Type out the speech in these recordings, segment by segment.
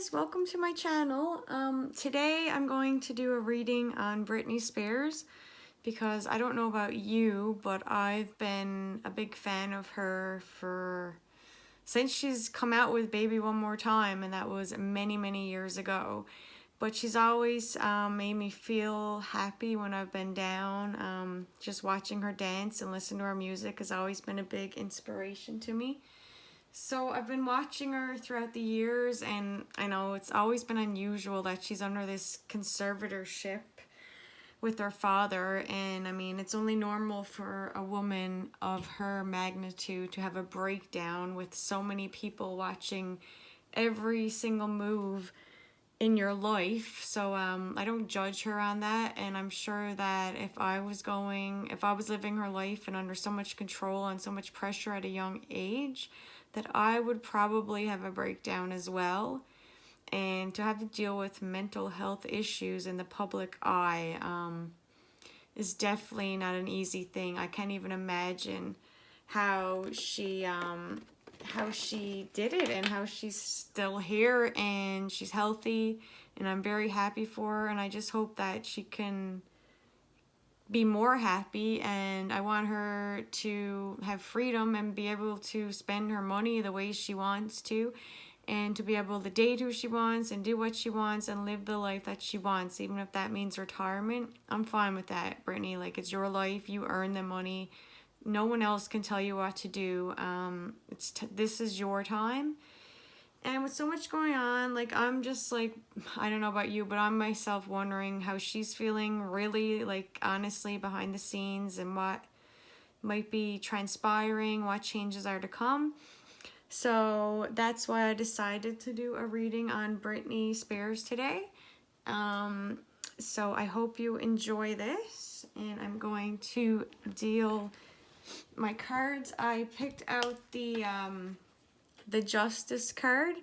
guys, welcome to my channel. Today I'm going to do a reading on Britney Spears because I don't know about you, but I've been a big fan of her since she's come out with Baby One More Time, and that was many years ago. But she's always made me feel happy when I've been down. Just watching her dance and listen to her music has always been a big inspiration to me. So I've been watching her throughout the years, and I know it's always been unusual that she's under this conservatorship with her father, and I mean, it's only normal for a woman of her magnitude to have a breakdown with so many people watching every single move in your life. So I don't judge her on that, and I'm sure that if I was living her life and under so much control and so much pressure at a young age, that I would probably have a breakdown as well. And to have to deal with mental health issues in the public eye is definitely not an easy thing. I can't even imagine how she did it and how she's still here and she's healthy, and I'm very happy for her, and I just hope that she can be more happy, and I want her to have freedom and be able to spend her money the way she wants to, and to be able to date who she wants and do what she wants and live the life that she wants, even if that means retirement. I'm fine with that, Brittany. Like, it's your life, you earn the money. No one else can tell you what to do. This is your time. And with so much going on, like, I'm just like, I don't know about you, but I'm myself wondering how she's feeling really, like, honestly, behind the scenes, and what might be transpiring, what changes are to come. So that's why I decided to do a reading on Britney Spears today. So I hope you enjoy this, and I'm going to deal my cards. I picked out the Justice card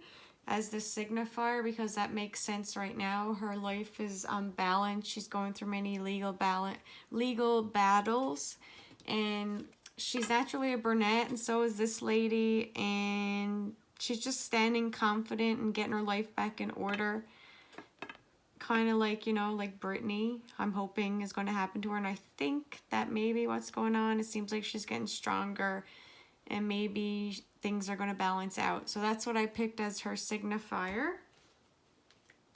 as the signifier because that makes sense right now. Her life is unbalanced. She's going through many legal battles, and she's naturally a brunette, and so is this lady, and she's just standing confident and getting her life back in order. Kind of like, you know, like Britney, I'm hoping is going to happen to her, and I think that maybe what's going on. It seems like she's getting stronger, and maybe things are going to balance out. So that's what I picked as her signifier.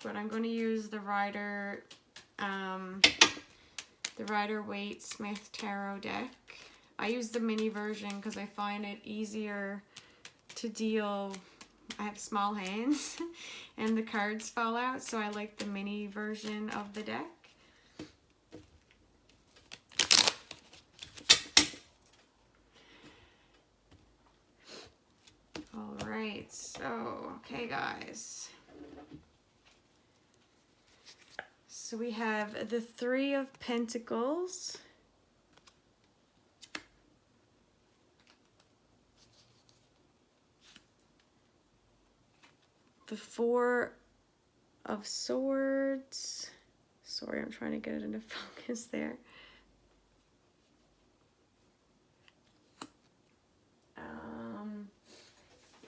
But I'm going to use the Rider-Waite Smith Tarot deck. I use the mini version because I find it easier to deal. I have small hands and the cards fall out, so I like the mini version of the deck. Alright, so, okay guys. So we have the Three of Pentacles. The Four of Swords. Sorry, I'm trying to get it into focus there.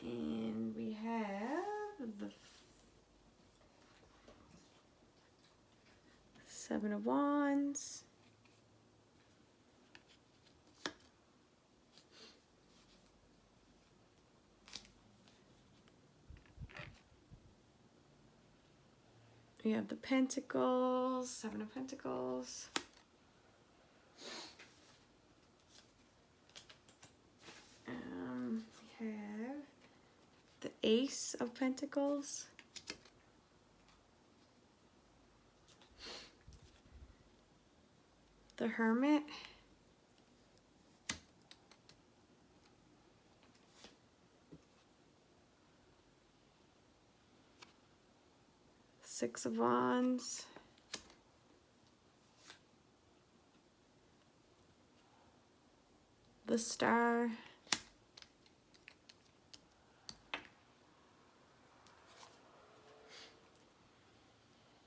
And we have the Seven of Wands. We have the Pentacles, Seven of Pentacles. We have the Ace of Pentacles. The Hermit. Six of Wands. The Star.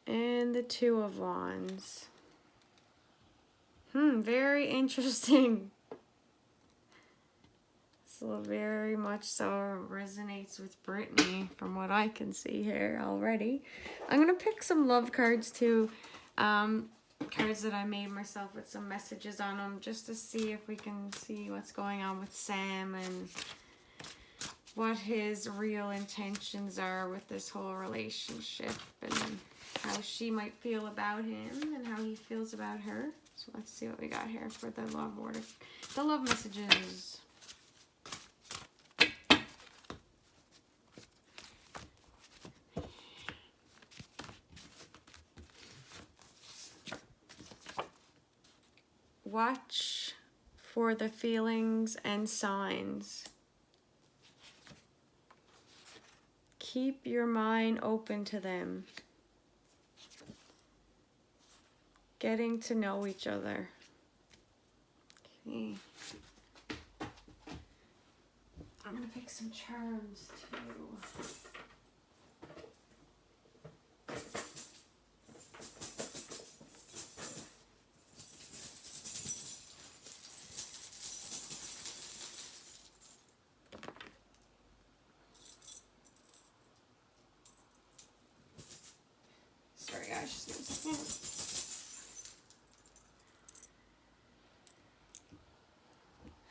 And the Two of Wands. Very interesting. So very much so resonates with Britney from what I can see here already. I'm going to pick some love cards too. Cards that I made myself with some messages on them just to see if we can see what's going on with Sam and what his real intentions are with this whole relationship and how she might feel about him and how he feels about her. So let's see what we got here for the love order, the love messages. Watch for the feelings and signs. Keep your mind open to them. Getting to know each other. Okay. I'm going to pick some charms too. Sorry guys, just give me a second.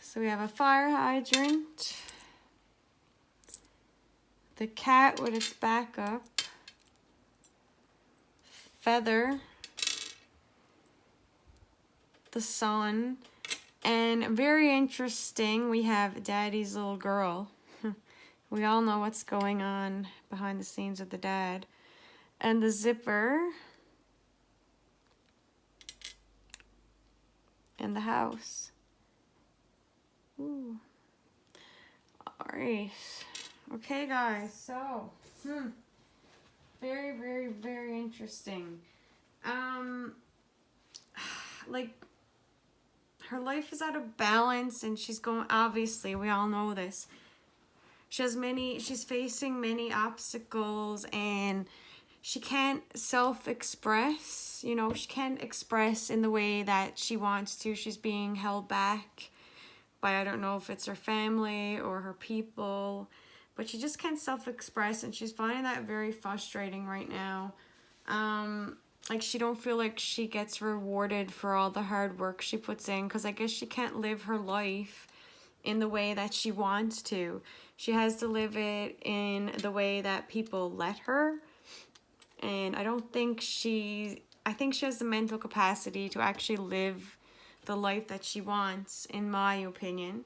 So we have a fire hydrant, the cat with its back up, feather, the sun, and very interesting, we have Daddy's little girl. We all know what's going on behind the scenes with the dad. And the zipper, and the house. Ooh. Alright. Okay, guys, so, very, very, very interesting. Like, her life is out of balance, and she's going, obviously, we all know this. She's facing many obstacles, and she can't self-express, you know, she can't express in the way that she wants to. She's being held back by, I don't know if it's her family or her people, but she just can't self-express, and she's finding that very frustrating right now. Like, she don't feel like she gets rewarded for all the hard work she puts in, because I guess she can't live her life in the way that she wants to. She has to live it in the way that people let her, and I think she has the mental capacity to actually live the life that she wants, in my opinion.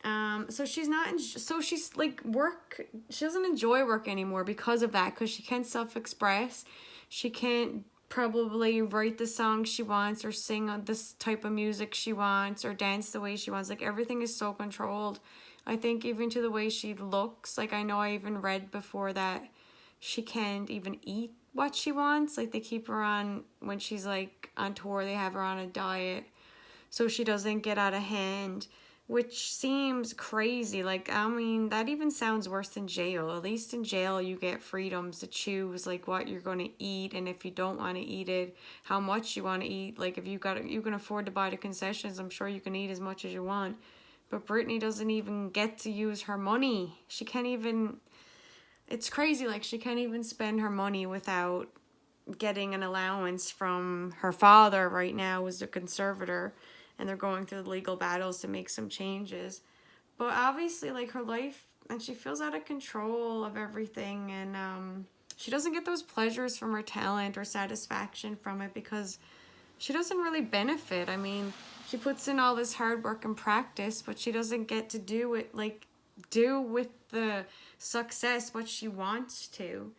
So she's like she doesn't enjoy work anymore because of that, because she can't self-express. She can't probably write the song she wants, or sing on this type of music she wants, or dance the way she wants. Like, everything is so controlled. I think even to the way she looks. Like, I know I even read before that she can't even eat what she wants. Like, they keep her on, when she's like on tour, they have her on a diet so she doesn't get out of hand, which seems crazy. Like, I mean, that even sounds worse than jail. At least in jail you get freedoms to choose like what you're going to eat, and if you don't want to eat it, how much you want to eat. Like, if you can afford to buy the concessions, I'm sure you can eat as much as you want. But Britney doesn't even get to use her money. She can't even, it's crazy. Like, she can't even spend her money without getting an allowance from her father right now, as the conservator, and they're going through the legal battles to make some changes. But obviously, like, her life, and she feels out of control of everything, and she doesn't get those pleasures from her talent or satisfaction from it, because she doesn't really benefit. I mean, she puts in all this hard work and practice, but she doesn't get to do it, like, do with the success what she wants to.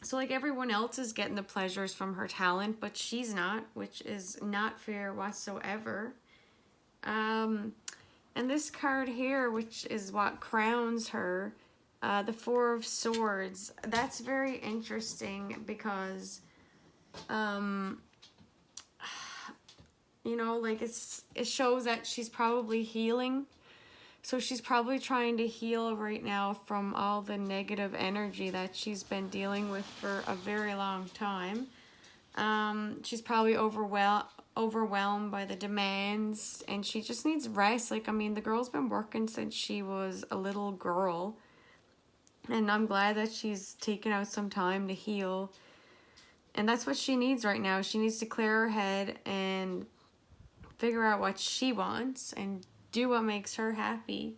So, like, everyone else is getting the pleasures from her talent, but she's not, which is not fair whatsoever. And this card here, which is what crowns her, the Four of Swords, that's very interesting because, you know, like, it shows that she's probably healing. So she's probably trying to heal right now from all the negative energy that she's been dealing with for a very long time. She's probably overwhelmed overwhelmed by the demands, and she just needs rest. Like, I mean, the girl's been working since she was a little girl, and I'm glad that she's taken out some time to heal. And that's what she needs right now. She needs to clear her head and figure out what she wants and do what makes her happy.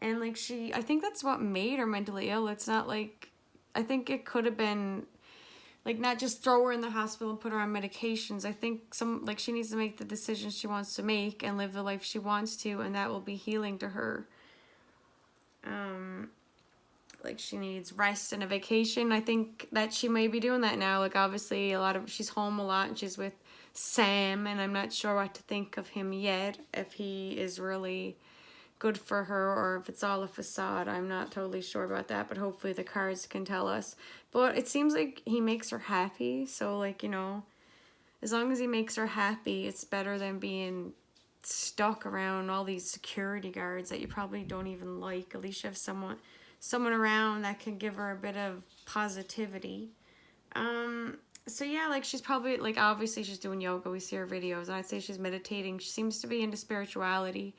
And like, I think that's what made her mentally ill. It's not like, I think it could have been like, not just throw her in the hospital and put her on medications. I think she needs to make the decisions she wants to make and live the life she wants to, and that will be healing to her. Like, she needs rest and a vacation. I think that she may be doing that now. Like, obviously she's home a lot and she's with Sam, and I'm not sure what to think of him yet, if he is really good for her or if it's all a facade. I'm not totally sure about that, but hopefully the cards can tell us. But it seems like he makes her happy, so like, you know, as long as he makes her happy, it's better than being stuck around all these security guards that you probably don't even like. At least you have someone around that can give her a bit of positivity. So yeah, like, she's probably, like, obviously she's doing yoga. We see her videos, and I'd say she's meditating. She seems to be into spirituality.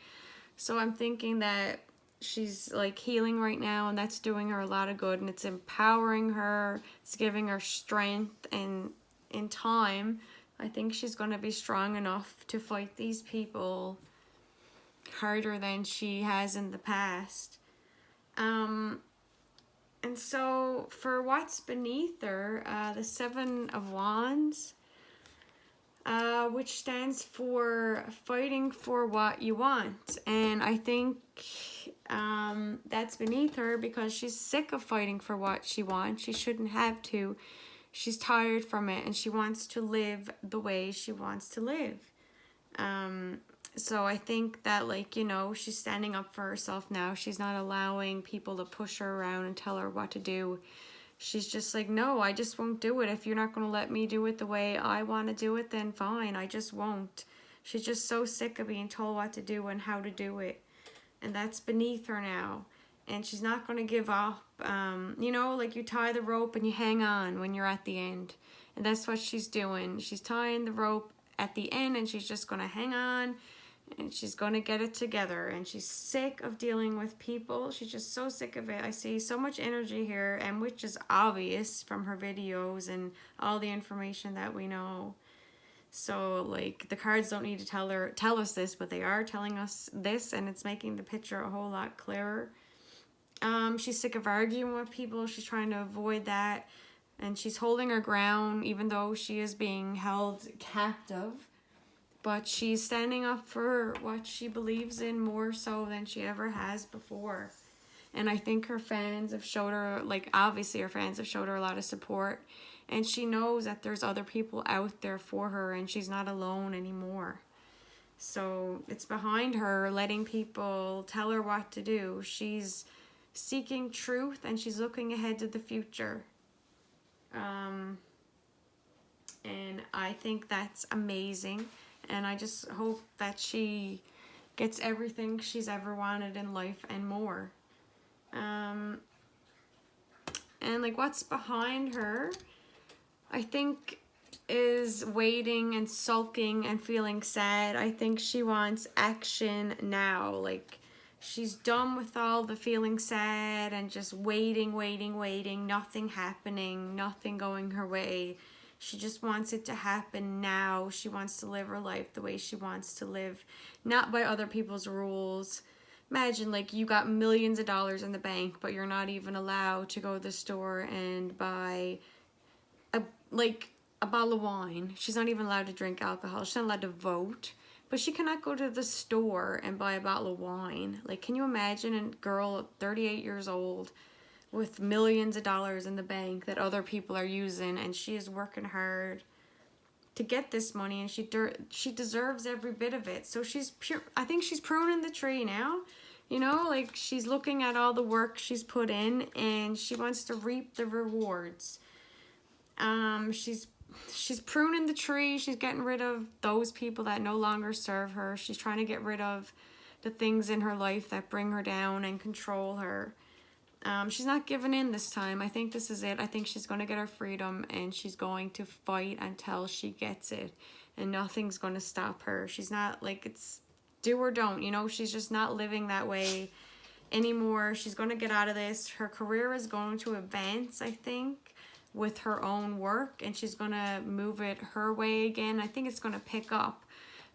So I'm thinking that she's like healing right now, and that's doing her a lot of good, and it's empowering her. It's giving her strength, and in time, I think she's going to be strong enough to fight these people harder than she has in the past. And so for what's beneath her, the Seven of Wands, which stands for fighting for what you want. And I think that's beneath her because she's sick of fighting for what she wants. She shouldn't have to. She's tired from it, and she wants to live the way she wants to live. So I think that, like, you know, she's standing up for herself now. She's not allowing people to push her around and tell her what to do. She's just like, no, I just won't do it. If you're not going to let me do it the way I want to do it, then fine, I just won't. She's just so sick of being told what to do and how to do it. And that's beneath her now. And she's not going to give up. You know, like, you tie the rope and you hang on when you're at the end. And that's what she's doing. She's tying the rope at the end, and she's just going to hang on. And she's going to get it together. And she's sick of dealing with people. She's just so sick of it. I see so much energy here, and which is obvious from her videos and all the information that we know. So, like, the cards don't need to tell us this, but they are telling us this, and it's making the picture a whole lot clearer. She's sick of arguing with people. She's trying to avoid that. And she's holding her ground, even though she is being held captive. But she's standing up for what she believes in more so than she ever has before. And I think her fans have showed her, like, obviously her fans have showed her a lot of support. And she knows that there's other people out there for her, and she's not alone anymore. So it's behind her, letting people tell her what to do. She's seeking truth, and she's looking ahead to the future. And I think that's amazing. And I just hope that she gets everything she's ever wanted in life and more. And like, what's behind her, I think, is waiting and sulking and feeling sad. I think she wants action now. Like, she's done with all the feeling sad and just waiting, nothing happening, nothing going her way. She just wants it to happen now. She wants to live her life the way she wants to live, not by other people's rules. Imagine, like, you got millions of dollars in the bank, but you're not even allowed to go to the store and buy a bottle of wine. She's not even allowed to drink alcohol. She's not allowed to vote. But she cannot go to the store and buy a bottle of wine. Like, can you imagine a girl 38 years old with millions of dollars in the bank that other people are using, and she is working hard to get this money, and she deserves every bit of it. So she's pure. I think she's pruning the tree now. You know, like, she's looking at all the work she's put in, and she wants to reap the rewards. She's pruning the tree. She's getting rid of those people that no longer serve her. She's trying to get rid of the things in her life that bring her down and control her. She's not giving in this time. I think this is it. I think she's going to get her freedom, and she's going to fight until she gets it. and nothing's going to stop her. She's not like, it's do or don't, you know, she's just not living that way anymore. She's going to get out of this. Her career is going to advance, I think, with her own work, and she's going to move it her way again. I think it's going to pick up.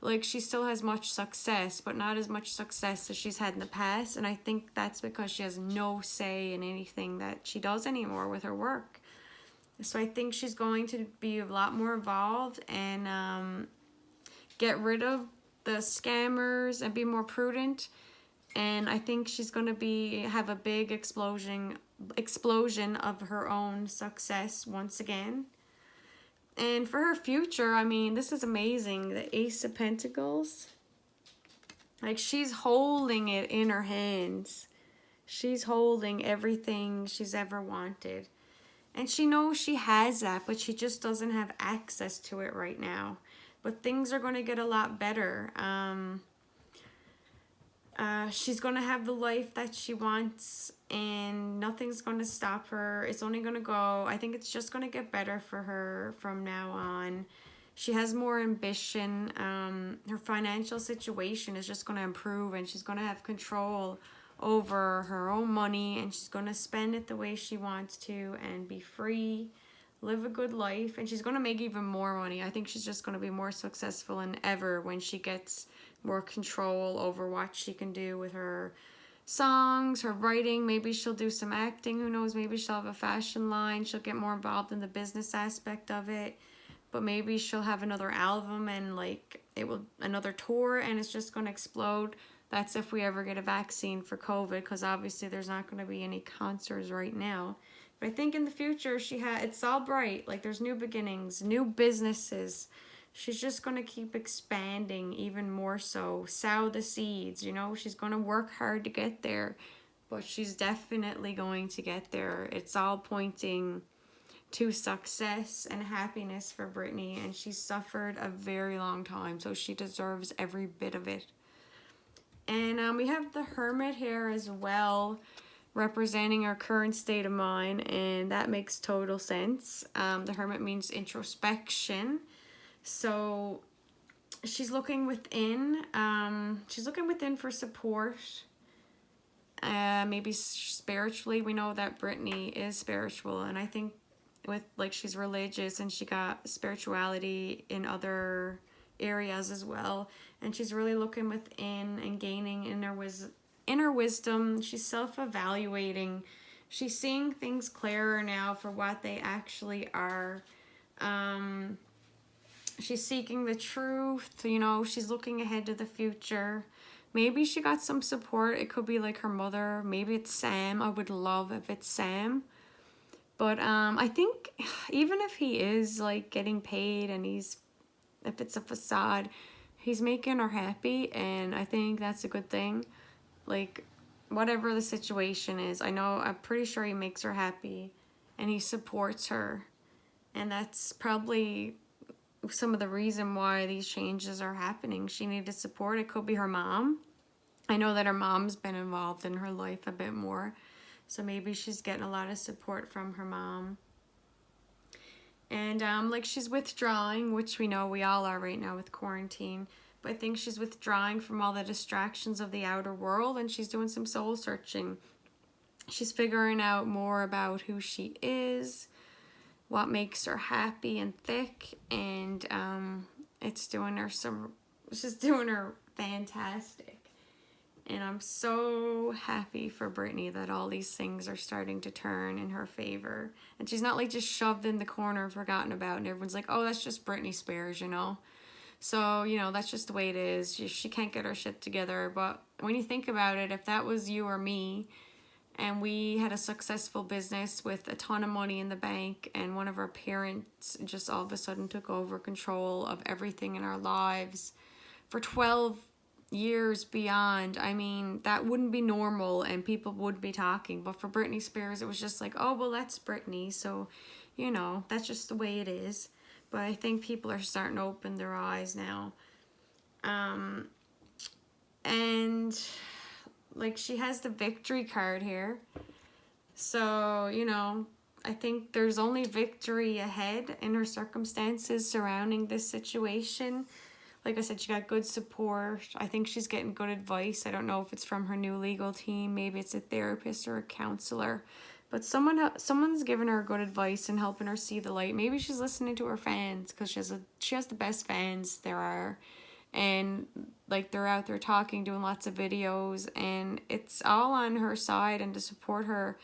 Like, she still has much success, but not as much success as she's had in the past, and I think that's because she has no say in anything that she does anymore with her work. So I think she's going to be a lot more involved and get rid of the scammers and be more prudent. And I think she's going to have a big explosion of her own success once again. And for her future, I mean, this is amazing. The Ace of Pentacles. Like, she's holding it in her hands. She's holding everything she's ever wanted. And she knows she has that, but she just doesn't have access to it right now. But things are going to get a lot better. She's going to have the life that she wants, and nothing's going to stop her. It's only going to go, I think it's just going to get better for her from now on. She has more ambition. Her financial situation is just going to improve, and she's going to have control over her own money, and she's going to spend it the way she wants to and be free, live a good life, and she's going to make even more money. I think she's just going to be more successful than ever when she gets more control over what she can do with her songs, her writing. Maybe she'll do some acting, who knows, maybe she'll have a fashion line, she'll get more involved in the business aspect of it, but maybe she'll have another album and like another tour, and it's just going to explode. That's if we ever get a vaccine for COVID, because obviously there's not going to be any concerts right now. But I think in the future it's all bright. Like, there's new beginnings, new businesses. She's just going to keep expanding even more so. Sow the seeds, you know. She's going to work hard to get there, but she's definitely going to get there. It's all pointing to success and happiness for Britney, and she's suffered a very long time, so she deserves every bit of it. And we have the Hermit here as well, representing our current state of mind, and that makes total sense. The Hermit means introspection. So she's looking within. She's looking within for support. Maybe spiritually. We know that Britney is spiritual, and I think she's religious, and she got spirituality in other areas as well. And she's really looking within and gaining inner wisdom. She's self-evaluating. She's seeing things clearer now for what they actually are. She's seeking the truth, you know. She's looking ahead to the future. Maybe she got some support. It could be like her mother. Maybe it's Sam. I would love if it's Sam. But I think even if he is like getting paid and if it's a facade, he's making her happy, and I think that's a good thing. Like, whatever the situation is, I'm pretty sure he makes her happy and he supports her. And that's probably some of the reason why these changes are happening. She needed support. It could be her mom. I know that her mom's been involved in her life a bit more, so maybe she's getting a lot of support from her mom. And like, she's withdrawing, which we know we all are right now with quarantine, but I think she's withdrawing from all the distractions of the outer world, and she's doing some soul searching. She's figuring out more about who she is, what makes her happy and thick, and it's doing her fantastic. And I'm so happy for Britney that all these things are starting to turn in her favor. And she's not like just shoved in the corner and forgotten about, and everyone's like, oh, that's just Britney Spears, you know. So, you know, that's just the way it is. She can't get her shit together. But when you think about it, if that was you or me, and we had a successful business with a ton of money in the bank, and one of our parents just all of a sudden took over control of everything in our lives for 12 years beyond, I mean, that wouldn't be normal and people would be talking. But for Britney Spears, it was just like, oh, well, that's Britney, so, you know, that's just the way it is. But I think people are starting to open their eyes now. And like, she has the victory card here, so, you know, I think there's only victory ahead in her circumstances surrounding this situation. Like I said, she got good support. I think she's getting good advice. I don't know if it's from her new legal team. Maybe it's a therapist or a counselor. But someone's giving her good advice and helping her see the light. Maybe she's listening to her fans, because she has the best fans there are. And like, they're out there talking, doing lots of videos, and it's all on her side and to support her.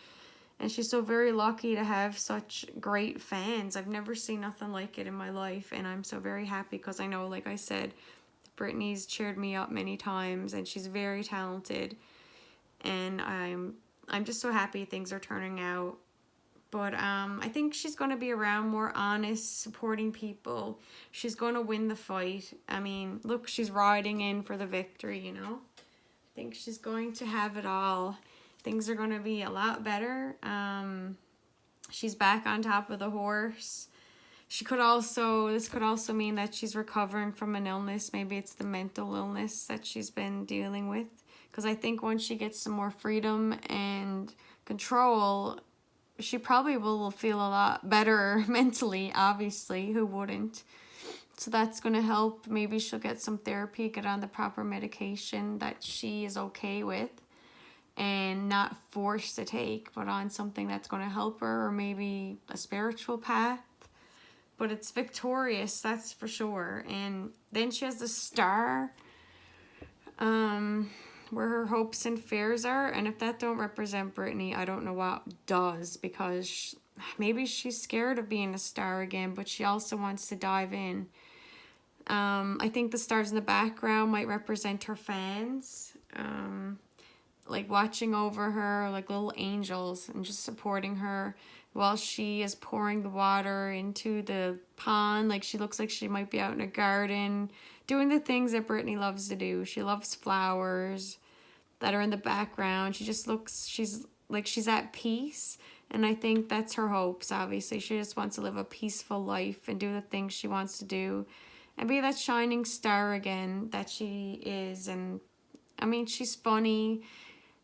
And she's so very lucky to have such great fans. I've never seen nothing like it in my life, and I'm so very happy, because I know, like I said, Britney's cheered me up many times, and she's very talented, and I'm just so happy things are turning out. But I think she's going to be around more honest, supporting people. She's going to win the fight. I mean, look, she's riding in for the victory, you know? I think she's going to have it all. Things are going to be a lot better. She's back on top of the horse. This could also mean that she's recovering from an illness. Maybe it's the mental illness that she's been dealing with. Because I think once she gets some more freedom and control, she probably will feel a lot better mentally, obviously. Who wouldn't? So that's going to help. Maybe she'll get some therapy, get on the proper medication that she is okay with and not forced to take, but on something that's going to help her, or maybe a spiritual path. But it's victorious, that's for sure. And then she has the star, where her hopes and fears are. And if that don't represent Britney, I don't know what does, because maybe she's scared of being a star again, but she also wants to dive in. I think the stars in the background might represent her fans, like watching over her like little angels and just supporting her while she is pouring the water into the pond. Like, she looks like she might be out in a garden doing the things that Britney loves to do. She loves flowers that are in the background. She just looks, she's at peace. And I think that's her hopes, obviously. She just wants to live a peaceful life and do the things she wants to do and be that shining star again that she is. And I mean, she's funny,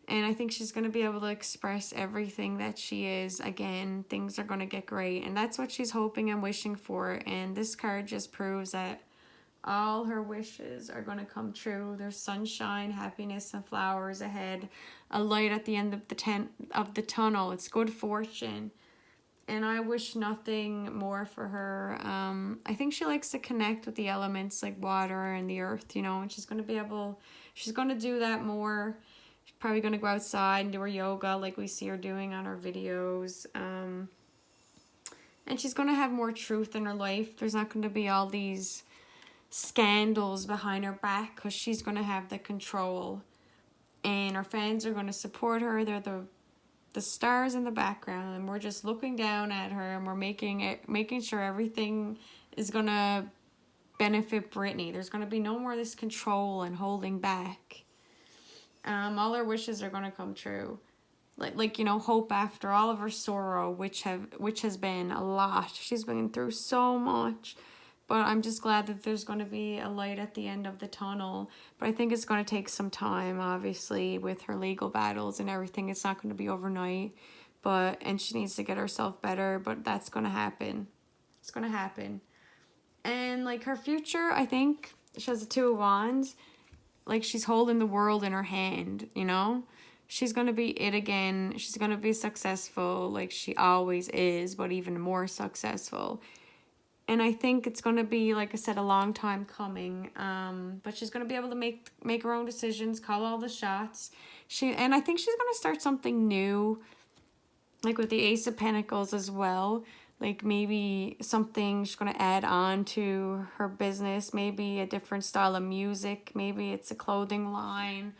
and I think she's going to be able to express everything that she is again. Things are going to get great, and that's what she's hoping and wishing for. And this card just proves that all her wishes are going to come true. There's sunshine, happiness, and flowers ahead. A light at the end of the tunnel. It's good fortune. And I wish nothing more for her. I think she likes to connect with the elements like water and the earth, you know, and she's going to do that more. She's probably going to go outside and do her yoga like we see her doing on her videos. And she's going to have more truth in her life. There's not going to be all these scandals behind her back, because she's going to have the control. And her fans are going to support her. They're the stars in the background, and we're just looking down at her, and we're making sure everything is going to benefit Britney. There's going to be no more of this control and holding back. All her wishes are going to come true. Like, you know, hope after all of her sorrow, which has been a lot. She's been through so much. But I'm just glad that there's going to be a light at the end of the tunnel. But I think it's going to take some time, obviously, with her legal battles and everything. It's not going to be overnight. And she needs to get herself better. But that's going to happen. It's going to happen. And, like, her future, I think, she has the Two of Wands. Like, she's holding the world in her hand, you know? She's going to be it again. She's going to be successful like she always is, but even more successful. And I think it's going to be, like I said, a long time coming. But she's going to be able to make her own decisions, call all the shots. And I think she's going to start something new, like with the Ace of Pentacles as well. Like, maybe something she's going to add on to her business. Maybe a different style of music. Maybe it's a clothing line.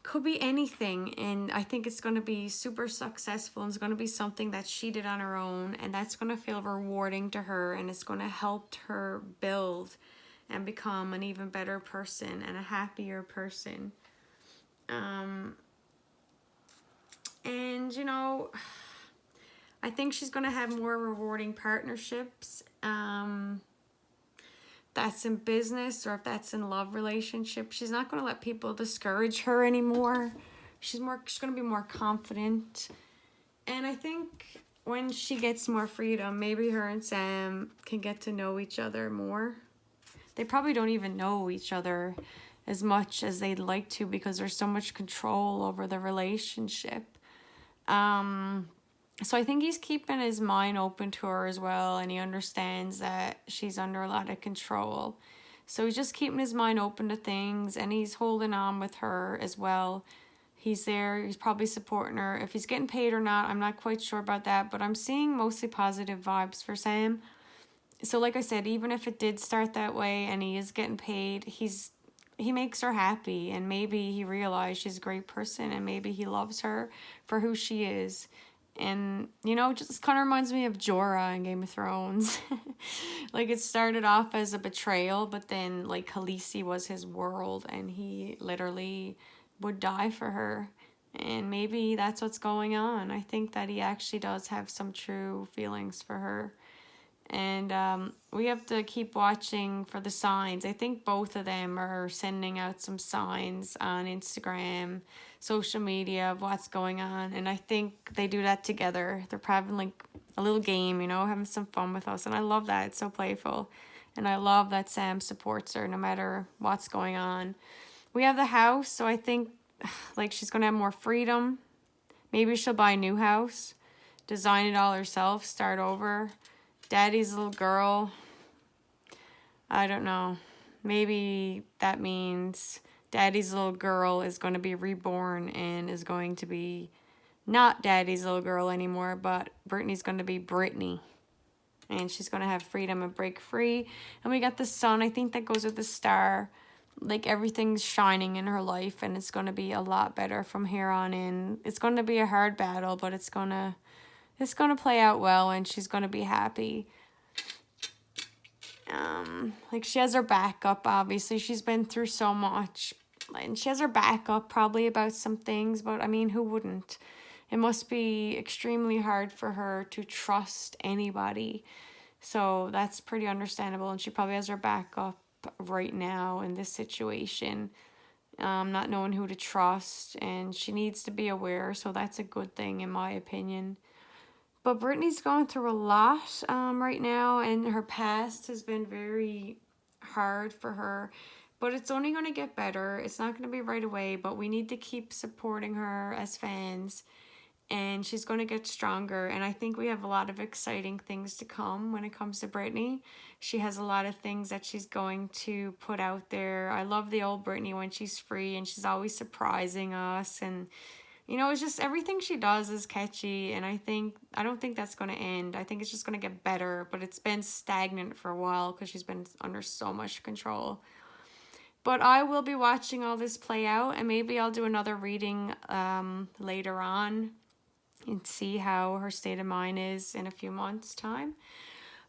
Could be anything, and I think it's going to be super successful, and it's going to be something that she did on her own, and that's going to feel rewarding to her, and it's going to help her build and become an even better person and a happier person. And, you know, I think she's going to have more rewarding partnerships. That's in business, or if that's in love relationship. She's not going to let people discourage her anymore. She's going to be more confident. And I think when she gets more freedom, maybe her and Sam can get to know each other more. They probably don't even know each other as much as they'd like to because there's so much control over the relationship. So I think he's keeping his mind open to her as well, and he understands that she's under a lot of control. So he's just keeping his mind open to things, and he's holding on with her as well. He's there, he's probably supporting her. If he's getting paid or not, I'm not quite sure about that, but I'm seeing mostly positive vibes for Sam. So like I said, even if it did start that way and he is getting paid, he makes her happy, and maybe he realized she's a great person, and maybe he loves her for who she is. And, you know, just kind of reminds me of Jorah in Game of Thrones. Like, it started off as a betrayal, but then, like, Khaleesi was his world, and he literally would die for her. And maybe that's what's going on. I think that he actually does have some true feelings for her. And we have to keep watching for the signs. I think both of them are sending out some signs on Instagram, social media of what's going on. And I think they do that together. They're having like a little game, you know, having some fun with us. And I love that. It's so playful. And I love that Sam supports her no matter what's going on. We have the house, so I think like she's going to have more freedom. Maybe she'll buy a new house, design it all herself, start over. Daddy's little girl, I don't know. Maybe that means Daddy's little girl is going to be reborn and is going to be not Daddy's little girl anymore, but Britney's going to be Britney. And she's going to have freedom and break free. And we got the sun, I think that goes with the star. Like, everything's shining in her life, and it's going to be a lot better from here on in. It's going to be a hard battle, but it's going to play out well, and she's going to be happy. Like, she has her backup, obviously. She's been through so much. And she has her backup probably about some things, but, I mean, who wouldn't? It must be extremely hard for her to trust anybody. So that's pretty understandable, and she probably has her backup right now in this situation. Not knowing who to trust, and she needs to be aware, so that's a good thing in my opinion. But Britney's going through a lot right now, and her past has been very hard for her. But it's only going to get better. It's not going to be right away, but we need to keep supporting her as fans. And she's going to get stronger. And I think we have a lot of exciting things to come when it comes to Britney. She has a lot of things that she's going to put out there. I love the old Britney when she's free, and she's always surprising us. And you know, it's just everything she does is catchy, and I don't think that's going to end. I think it's just going to get better, but it's been stagnant for a while because she's been under so much control. But I will be watching all this play out, and maybe I'll do another reading later on and see how her state of mind is in a few months' time.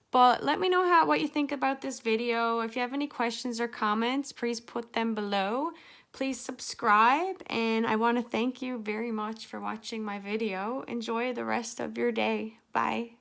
But let me know what you think about this video. If you have any questions or comments, please put them below. Please subscribe, and I want to thank you very much for watching my video. Enjoy the rest of your day. Bye.